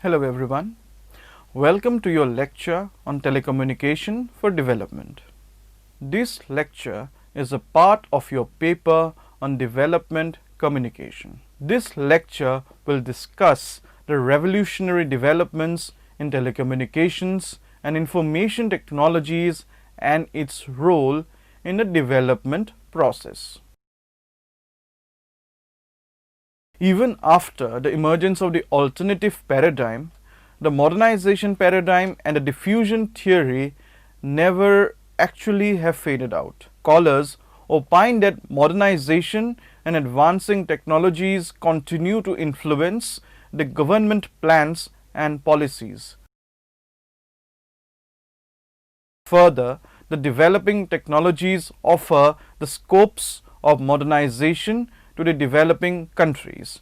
Hello everyone. Welcome to your lecture on telecommunication for development. This lecture is a part of your paper on development communication. This lecture will discuss the revolutionary developments in telecommunications and information technologies and its role in the development process. Even after the emergence of the alternative paradigm, the modernization paradigm and the diffusion theory never actually have faded out. Scholars opine that modernization and advancing technologies continue to influence the government plans and policies. Further, the developing technologies offer the scopes of modernization to the developing countries.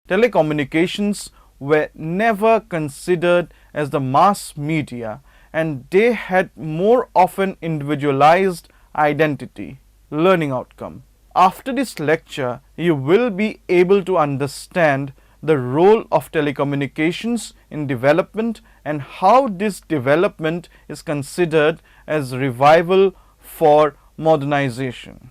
Telecommunications were never considered as the mass media, and they had more often individualized identity, learning outcome. After this lecture, you will be able to understand the role of telecommunications in development and how this development is considered as revival for modernization.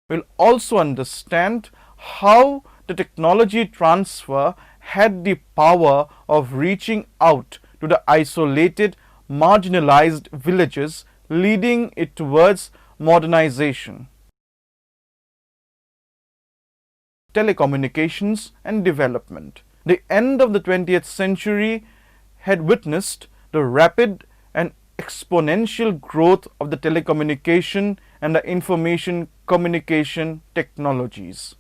We'll also understand how the technology transfer had the power of reaching out to the isolated, marginalized villages, leading it towards modernization. Telecommunications and development. The end of the 20th century had witnessed the rapid and exponential growth of the telecommunication and the information communication technologies.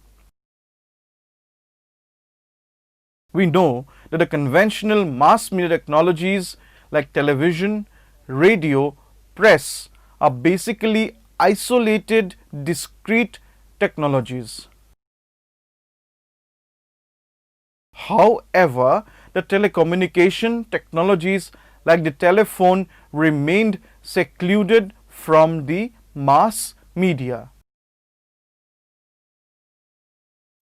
We know that the conventional mass media technologies like television, radio, press are basically isolated, discrete technologies. However, the telecommunication technologies like the telephone remained secluded from the mass media.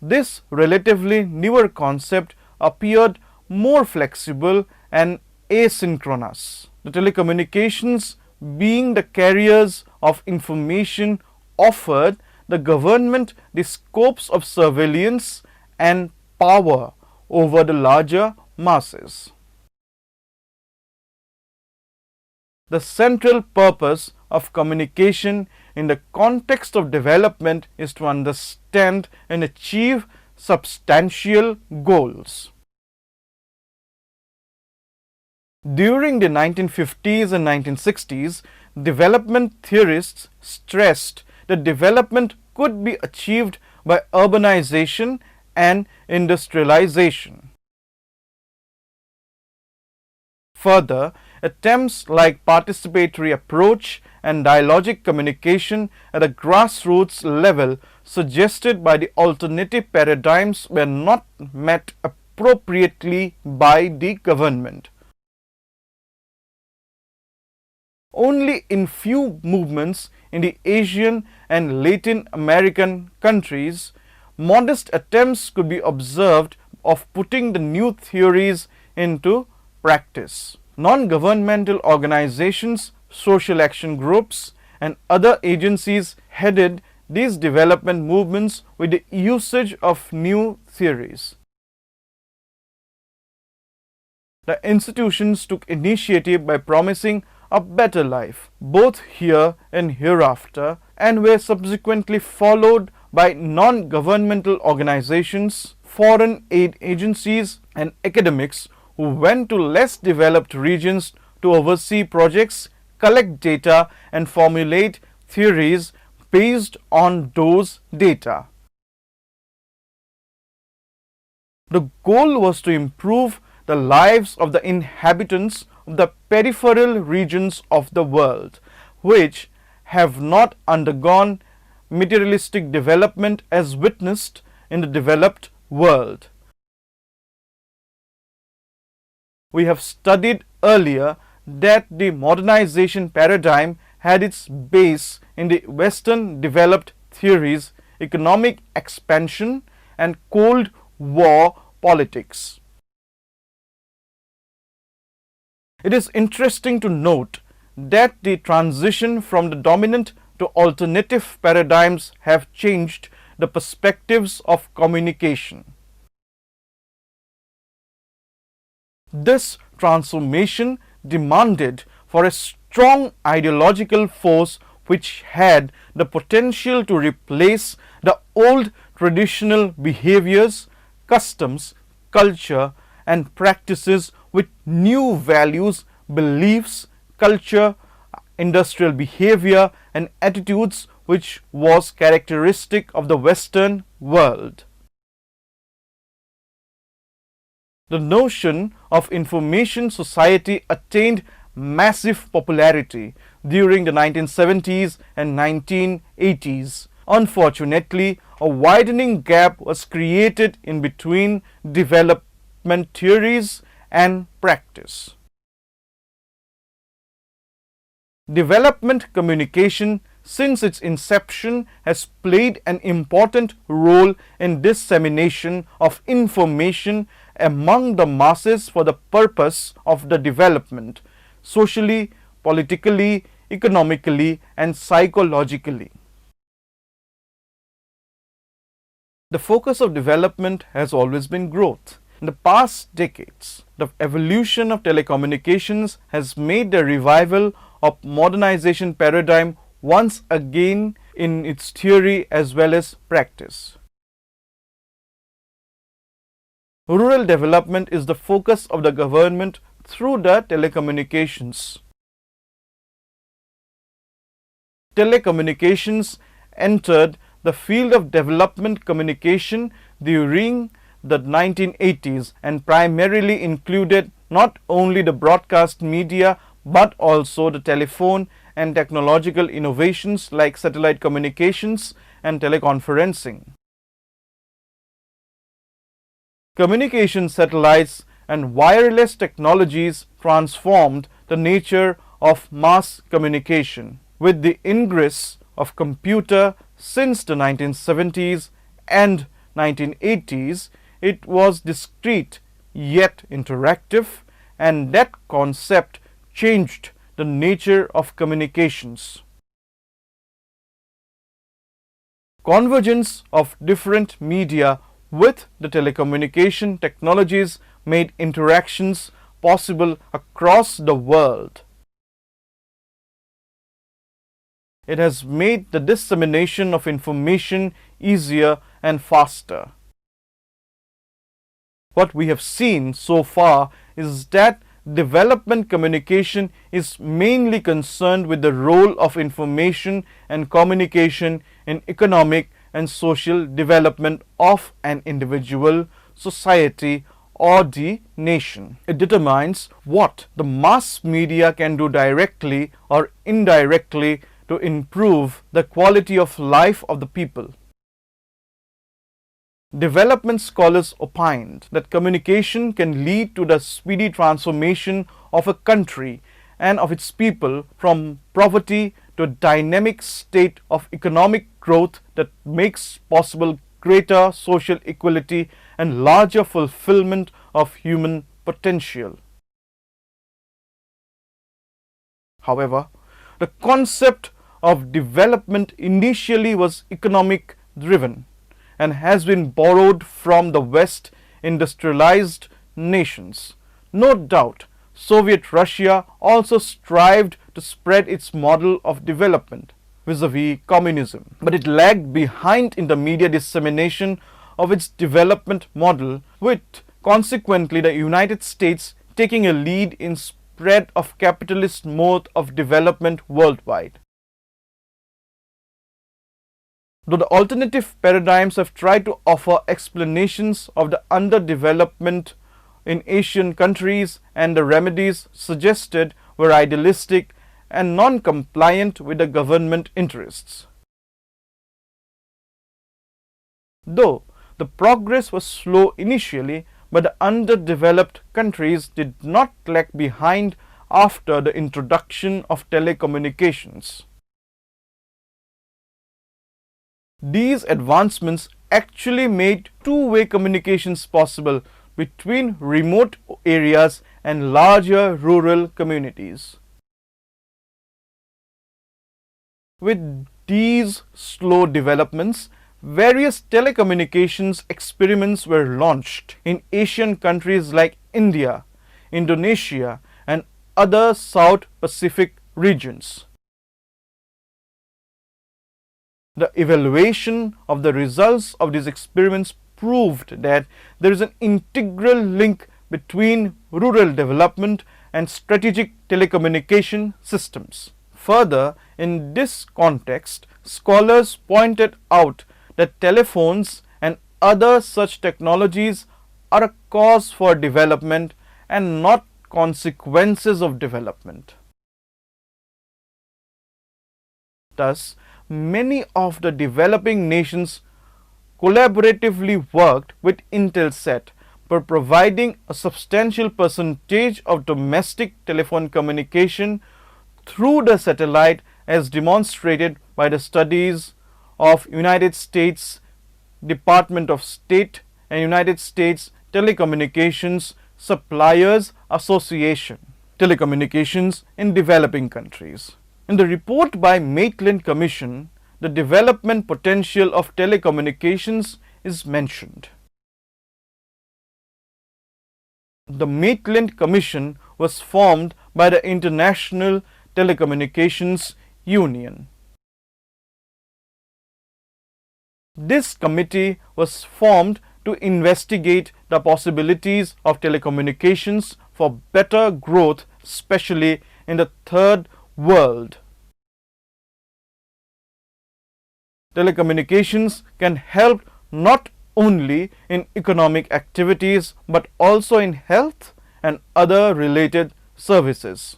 This relatively newer concept appeared more flexible and asynchronous. The telecommunications, being the carriers of information, offered the government the scopes of surveillance and power over the larger masses. The central purpose of communication in the context of development is to understand and achieve substantial goals. During the 1950s and 1960s, development theorists stressed that development could be achieved by urbanization and industrialization. Further, attempts like participatory approach and dialogic communication at a grassroots level suggested by the alternative paradigms were not met appropriately by the government. Only in few movements in the Asian and Latin American countries, modest attempts could be observed of putting the new theories into practice. Non-governmental organizations, social action groups, and other agencies headed these development movements with the usage of new theories. The institutions took initiative by promising a better life, both here and hereafter, and were subsequently followed by non-governmental organizations, foreign aid agencies, and academics who went to less developed regions to oversee projects, collect data, and formulate theories based on those data. The goal was to improve the lives of the inhabitants of the peripheral regions of the world, which have not undergone materialistic development as witnessed in the developed world. We have studied earlier that the modernization paradigm had its base in the Western developed theories economic expansion, and Cold War politics. It is interesting to note that the transition from the dominant to alternative paradigms have changed the perspectives of communication. This transformation demanded for a strong ideological force which had the potential to replace the old traditional behaviors, customs, culture, and practices with new values, beliefs, culture, industrial behavior, and attitudes which was characteristic of the Western world. The notion of information society attained massive popularity during the 1970s and 1980s. Unfortunately, a widening gap was created in between development theories and practice. Development communication, since its inception, has played an important role in dissemination of information among the masses for the purpose of the development, socially, politically, economically, and psychologically. The focus of development has always been growth. In the past decades, the evolution of telecommunications has made the revival of modernization paradigm once again in its theory as well as practice. Rural development is the focus of the government through the telecommunications. Telecommunications entered the field of development communication during the 1980s and primarily included not only the broadcast media but also the telephone and technological innovations like satellite communications and teleconferencing. Communication satellites and wireless technologies transformed the nature of mass communication. With the ingress of computer since the 1970s and 1980s, it was discrete yet interactive, and that concept changed the nature of communications. Convergence of different media with the telecommunication technologies made interactions possible across the world. It has made the dissemination of information easier and faster. What we have seen so far is that development communication is mainly concerned with the role of information and communication in economic and social development of an individual, society, or the nation. It determines what the mass media can do directly or indirectly to improve the quality of life of the people. Development scholars opined that communication can lead to the speedy transformation of a country and of its people from poverty to a dynamic state of economic growth that makes possible greater social equality and larger fulfillment of human potential. However, the concept of development initially was economic driven and has been borrowed from the West industrialized nations. No doubt, Soviet Russia also strived to spread its model of development vis-a-vis communism, but it lagged behind in the media dissemination of its development model, with consequently the United States taking a lead in spread of capitalist mode of development worldwide. Though the alternative paradigms have tried to offer explanations of the underdevelopment in Asian countries, and the remedies suggested were idealistic and non-compliant with the government interests. Though the progress was slow initially, but the underdeveloped countries did not lag behind after the introduction of telecommunications. These advancements actually made two-way communications possible between remote areas and larger rural communities. With these slow developments, various telecommunications experiments were launched in Asian countries like India, Indonesia, and other South Pacific regions. The evaluation of the results of these experiments proved that there is an integral link between rural development and strategic telecommunication systems. Further, in this context, scholars pointed out that telephones and other such technologies are a cause for development and not consequences of development. Thus, many of the developing nations collaboratively worked with Intelsat for providing a substantial percentage of domestic telephone communication through the satellite, as demonstrated by the studies of United States Department of State and United States Telecommunications Suppliers Association, telecommunications in developing countries. In the report by Maitland Commission, the development potential of telecommunications is mentioned. The Maitland Commission was formed by the International Telecommunications Union. This committee was formed to investigate the possibilities of telecommunications for better growth, especially in the third world. Telecommunications can help not only in economic activities but also in health and other related services.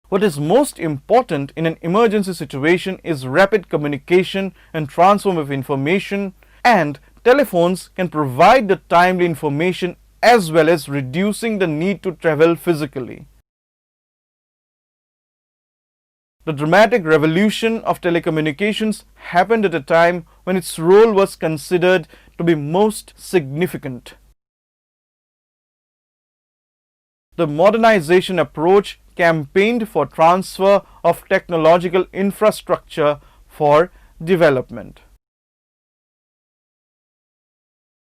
What is most important in an emergency situation is rapid communication and transfer of information, and telephones can provide the timely information as well as reducing the need to travel physically. The dramatic revolution of telecommunications happened at a time when its role was considered to be most significant. The modernization approach campaigned for transfer of technological infrastructure for development.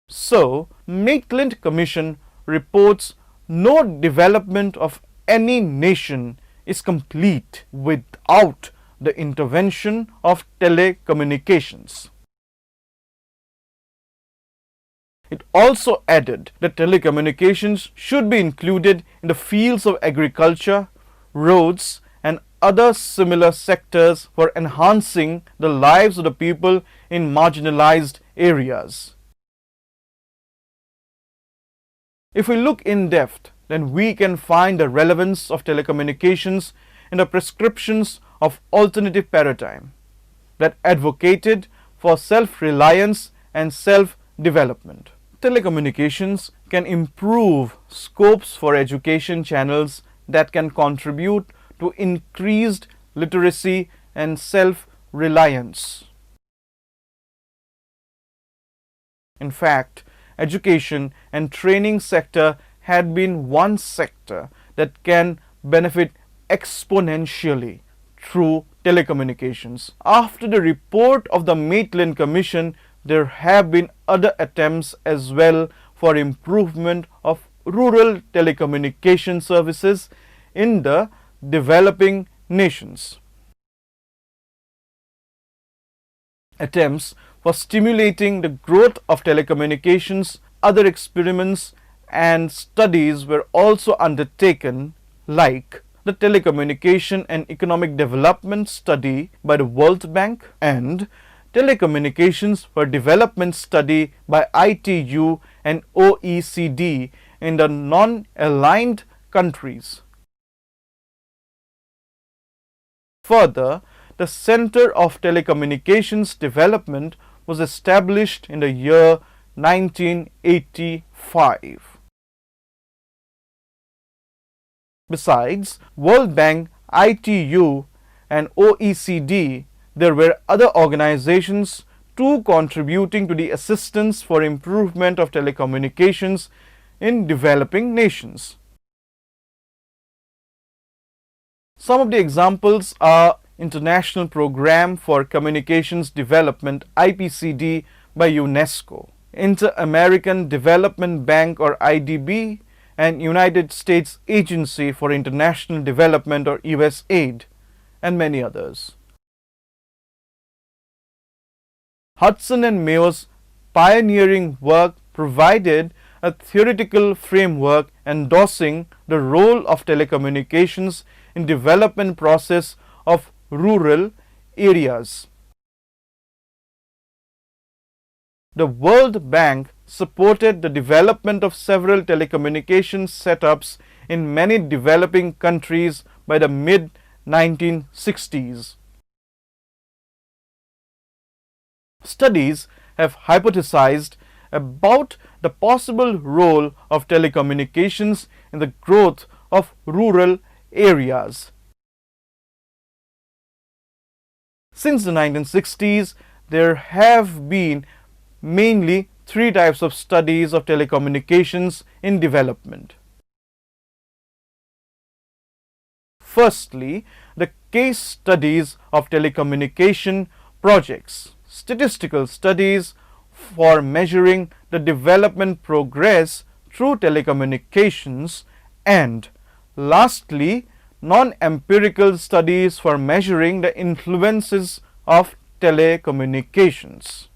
So, Maitland Commission reports no development of any nation is complete without the intervention of telecommunications. It also added that telecommunications should be included in the fields of agriculture, roads, and other similar sectors for enhancing the lives of the people in marginalized areas. If we look in depth, then we can find the relevance of telecommunications in the prescriptions of alternative paradigm that advocated for self-reliance and self-development. Telecommunications can improve scopes for education channels that can contribute to increased literacy and self-reliance. In fact, education and training sector had been one sector that can benefit exponentially through telecommunications. After the report of the Maitland Commission, there have been other attempts as well for improvement of rural telecommunication services in the developing nations. Attempts for stimulating the growth of telecommunications, other experiments and studies were also undertaken, like the Telecommunication and Economic Development Study by the World Bank and Telecommunications for Development Study by ITU and OECD in the non-aligned countries. Further, the Center of Telecommunications Development was established in the year 1985. Besides World Bank, ITU and OECD, there were other organizations too contributing to the assistance for improvement of telecommunications in developing nations. Some of the examples are International Programme for Communications Development (IPCD) by UNESCO, Inter-American Development Bank or IDB, and United States Agency for International Development or USAID, and many others. Hudson and Mayo's pioneering work provided a theoretical framework endorsing the role of telecommunications in development process of rural areas. The World Bank supported the development of several telecommunications setups in many developing countries by the mid-1960s. Studies have hypothesized about the possible role of telecommunications in the growth of rural areas. Since the 1960s, there have been mainly three types of studies of telecommunications in development. Firstly, the case studies of telecommunication projects, statistical studies for measuring the development progress through telecommunications, and lastly, non-empirical studies for measuring the influences of telecommunications.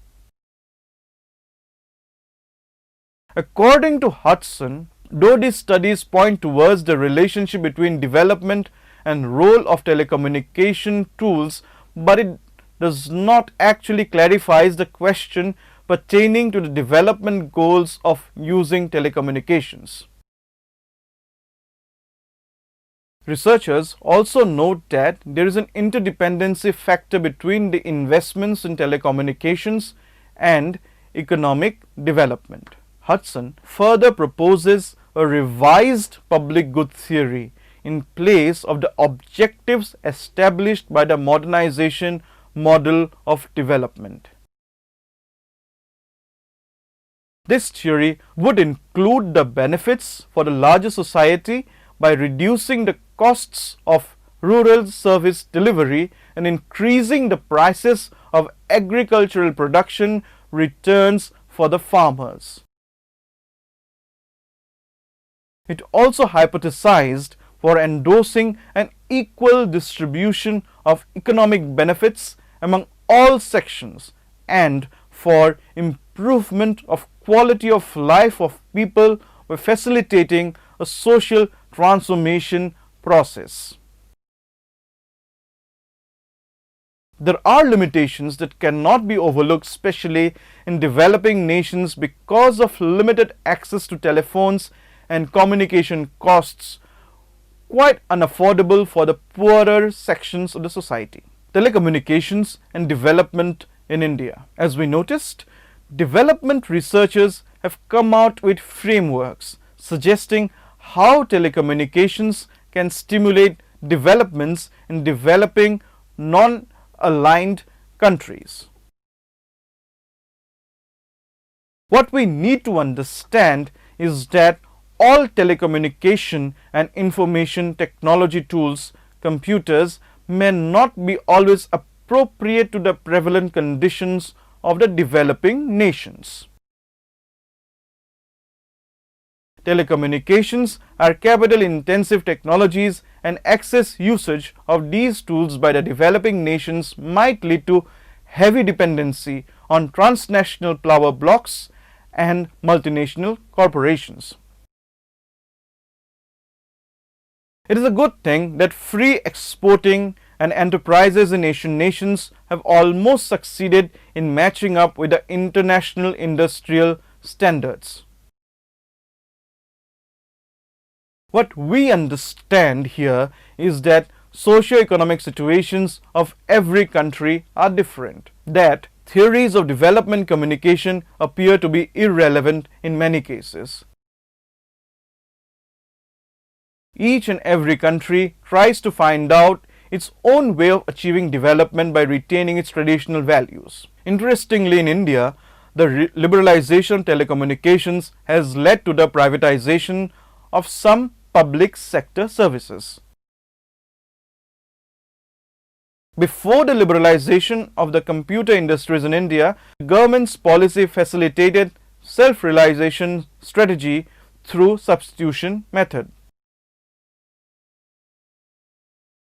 According to Hudson, though these studies point towards the relationship between development and role of telecommunication tools, but it does not actually clarify the question pertaining to the development goals of using telecommunications. Researchers also note that there is an interdependency factor between the investments in telecommunications and economic development. Hudson further proposes a revised public good theory in place of the objectives established by the modernization model of development. This theory would include the benefits for the larger society by reducing the costs of rural service delivery and increasing the prices of agricultural production returns for the farmers. It also hypothesized for endorsing an equal distribution of economic benefits among all sections and for improvement of quality of life of people by facilitating a social transformation process. There are limitations that cannot be overlooked, especially in developing nations, because of limited access to telephones and communication costs quite unaffordable for the poorer sections of the society. Telecommunications and development in India. As we noticed, development researchers have come out with frameworks suggesting how telecommunications can stimulate developments in developing non-aligned countries. What we need to understand is that all telecommunication and information technology tools, computers, may not be always appropriate to the prevalent conditions of the developing nations. Telecommunications are capital-intensive technologies, and excess usage of these tools by the developing nations might lead to heavy dependency on transnational power blocks and multinational corporations. It is a good thing that free exporting and enterprises in Asian nations have almost succeeded in matching up with the international industrial standards. What we understand here is that socio-economic situations of every country are different, that theories of development communication appear to be irrelevant in many cases. Each and every country tries to find out its own way of achieving development by retaining its traditional values. Interestingly, in India, the liberalization of telecommunications has led to the privatization of some public sector services. Before the liberalization of the computer industries in India, the government's policy facilitated self-realization strategy through substitution method.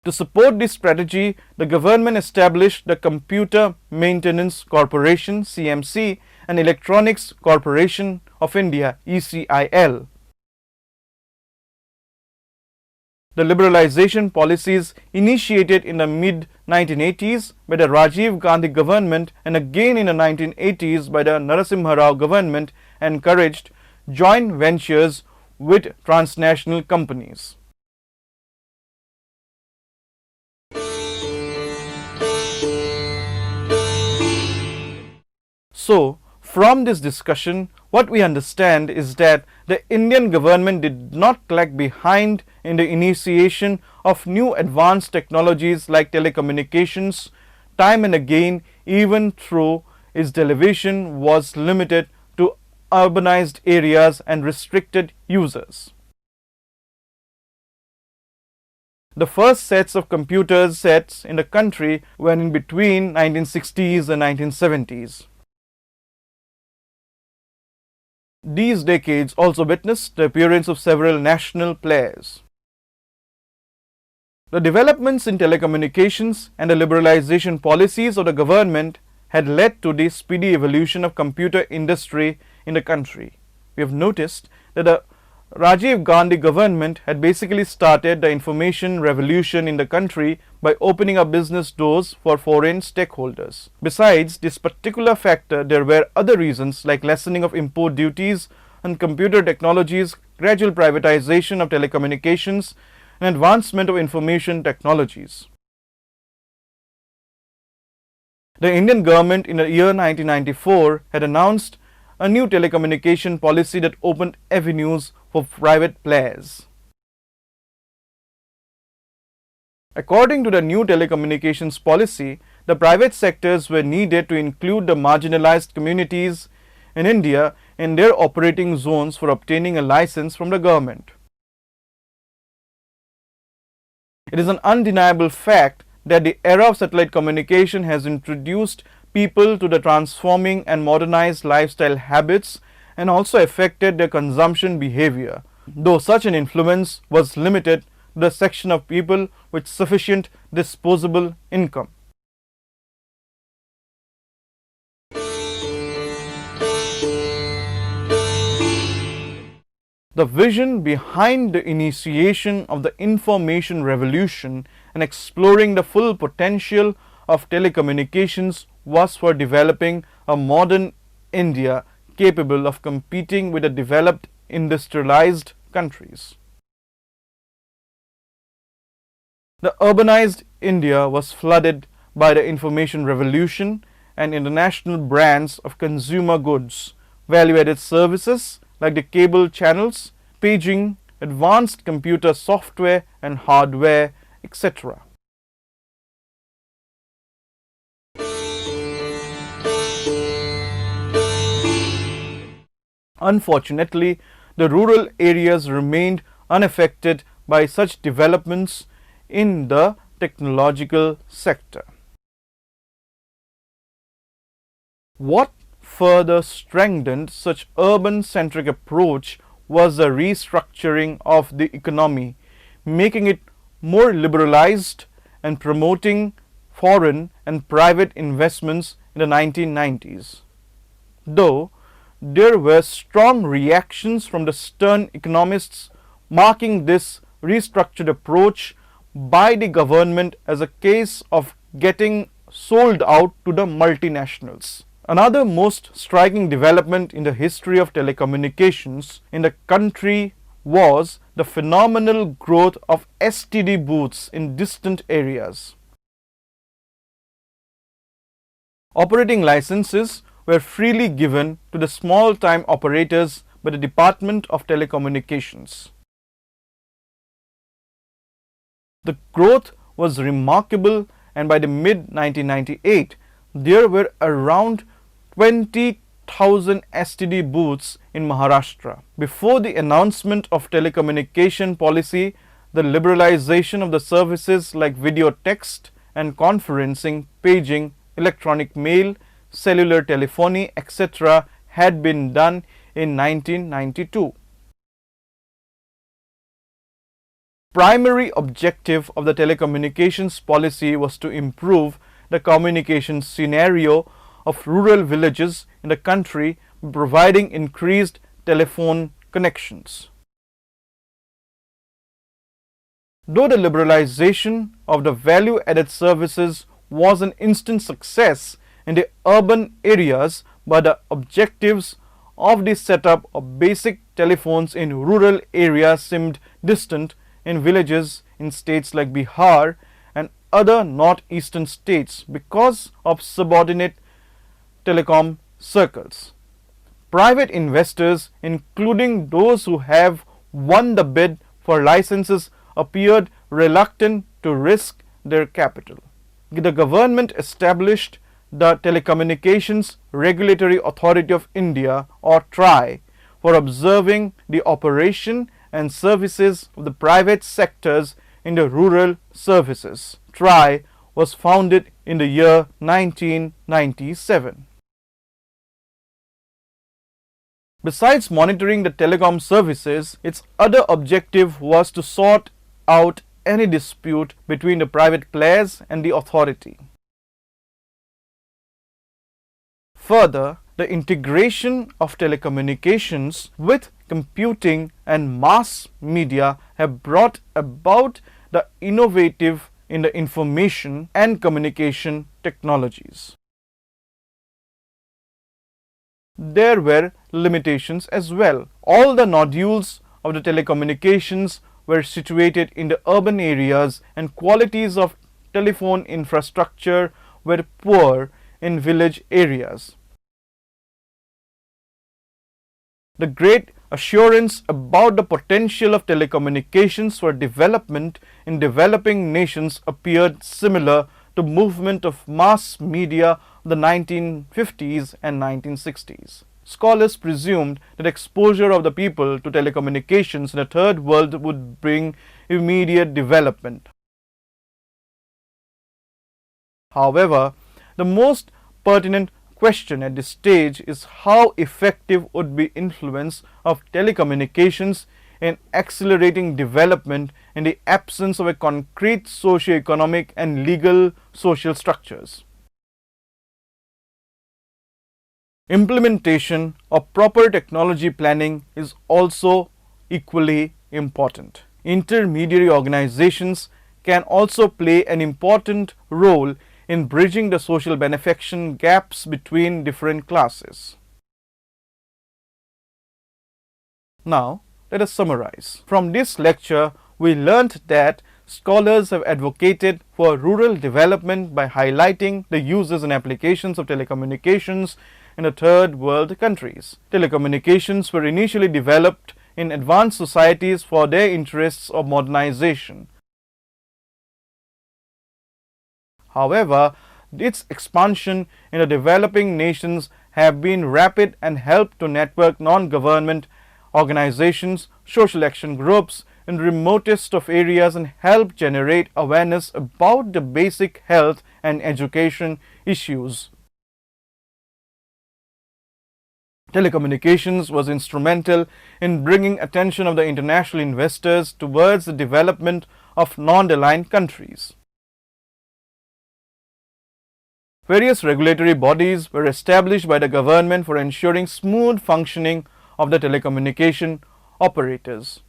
To support this strategy, the government established the Computer Maintenance Corporation (CMC) and Electronics Corporation of India (ECIL). The liberalization policies initiated in the mid-1980s by the Rajiv Gandhi government and again in the 1980s by the Narasimha Rao government encouraged joint ventures with transnational companies. So, from this discussion, what we understand is that the Indian government did not lag behind in the initiation of new advanced technologies like telecommunications. Time and again, even though its television was limited to urbanized areas and restricted users. The first sets of computer sets in the country were in between 1960s and 1970s. These decades also witnessed the appearance of several national players. The developments in telecommunications and the liberalization policies of the government had led to the speedy evolution of computer industry in the country. We have noticed that the Rajiv Gandhi government had basically started the information revolution in the country by opening up business doors for foreign stakeholders. Besides this particular factor, there were other reasons like lessening of import duties on computer technologies, gradual privatization of telecommunications, and advancement of information technologies. The Indian government in the year 1994 had announced a new telecommunication policy that opened avenues for private players. According to the new telecommunications policy, the private sectors were needed to include the marginalized communities in India in their operating zones for obtaining a license from the government. It is an undeniable fact that the era of satellite communication has introduced people to the transforming and modernized lifestyle habits and also affected their consumption behavior, though such an influence was limited to the section of people with sufficient disposable income. The vision behind the initiation of the information revolution and exploring the full potential of telecommunications was for developing a modern India capable of competing with the developed industrialized countries. The urbanized India was flooded by the information revolution and international brands of consumer goods, value-added services like the cable channels, paging, advanced computer software and hardware, etc. Unfortunately, the rural areas remained unaffected by such developments in the technological sector. What further strengthened such urban-centric approach was the restructuring of the economy, making it more liberalized and promoting foreign and private investments in the 1990s. Though there were strong reactions from the stern economists, marking this restructured approach by the government as a case of getting sold out to the multinationals. Another most striking development in the history of telecommunications in the country was the phenomenal growth of STD booths in distant areas. Operating licenses were freely given to the small-time operators by the Department of Telecommunications. The growth was remarkable, and by the mid 1998 there were around 20,000 STD booths in Maharashtra. Before the announcement of telecommunication policy, the liberalization of the services like video text and conferencing, paging, electronic mail, cellular telephony, etc. had been done in 1992. Primary objective of the telecommunications policy was to improve the communication scenario of rural villages in the country by providing increased telephone connections. Though the liberalization of the value-added services was an instant success in the urban areas, but the objectives of the setup of basic telephones in rural areas seemed distant in villages in states like Bihar and other northeastern states because of subordinate telecom circles. Private investors, including those who have won the bid for licenses, appeared reluctant to risk their capital. The government established the Telecommunications Regulatory Authority of India, or TRAI, for observing the operation and services of the private sectors in the rural services. TRAI was founded in the year 1997. Besides monitoring the telecom services, its other objective was to sort out any dispute between the private players and the authority. Further, the integration of telecommunications with computing and mass media have brought about the innovative in the information and communication technologies. There were limitations as well. All the nodules of the telecommunications were situated in the urban areas, and qualities of telephone infrastructure were poor in village areas. The great assurance about the potential of telecommunications for development in developing nations appeared similar to movement of mass media of the 1950s and 1960s. Scholars presumed that exposure of the people to telecommunications in the third world would bring immediate development. However, the most pertinent question at this stage is how effective would be influence of telecommunications in accelerating development in the absence of a concrete socio-economic and legal social structures. Implementation of proper technology planning is also equally important. Intermediary organizations can also play an important role in bridging the social benefaction gaps between different classes. Now, let us summarize. From this lecture, we learnt that scholars have advocated for rural development by highlighting the uses and applications of telecommunications in the third world countries. Telecommunications were initially developed in advanced societies for their interests of modernization. However, its expansion in the developing nations have been rapid and helped to network non-government organizations, social action groups in remotest of areas and help generate awareness about the basic health and education issues. Telecommunications was instrumental in bringing attention of the international investors towards the development of non-aligned countries. Various regulatory bodies were established by the government for ensuring smooth functioning of the telecommunication operators.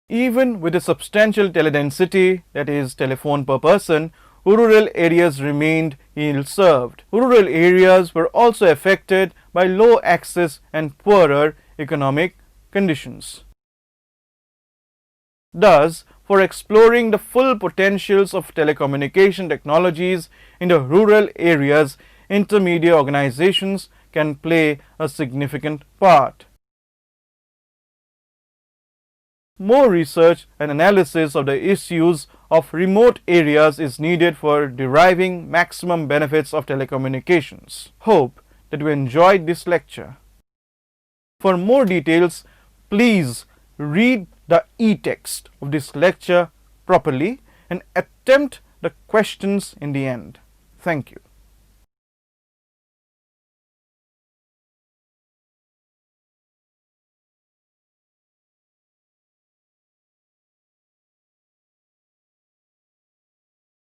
Even with a substantial teledensity, that is, telephone per person, rural areas remained ill-served. Rural areas were also affected by low access and poorer economic conditions. Thus, for exploring the full potentials of telecommunication technologies in the rural areas, intermediate organizations can play a significant part. more research and analysis of the issues of remote areas is needed for deriving maximum benefits of telecommunications. Hope that you enjoyed this lecture. For more details, please read the e-text of this lecture properly and attempt the questions in the end. Thank you.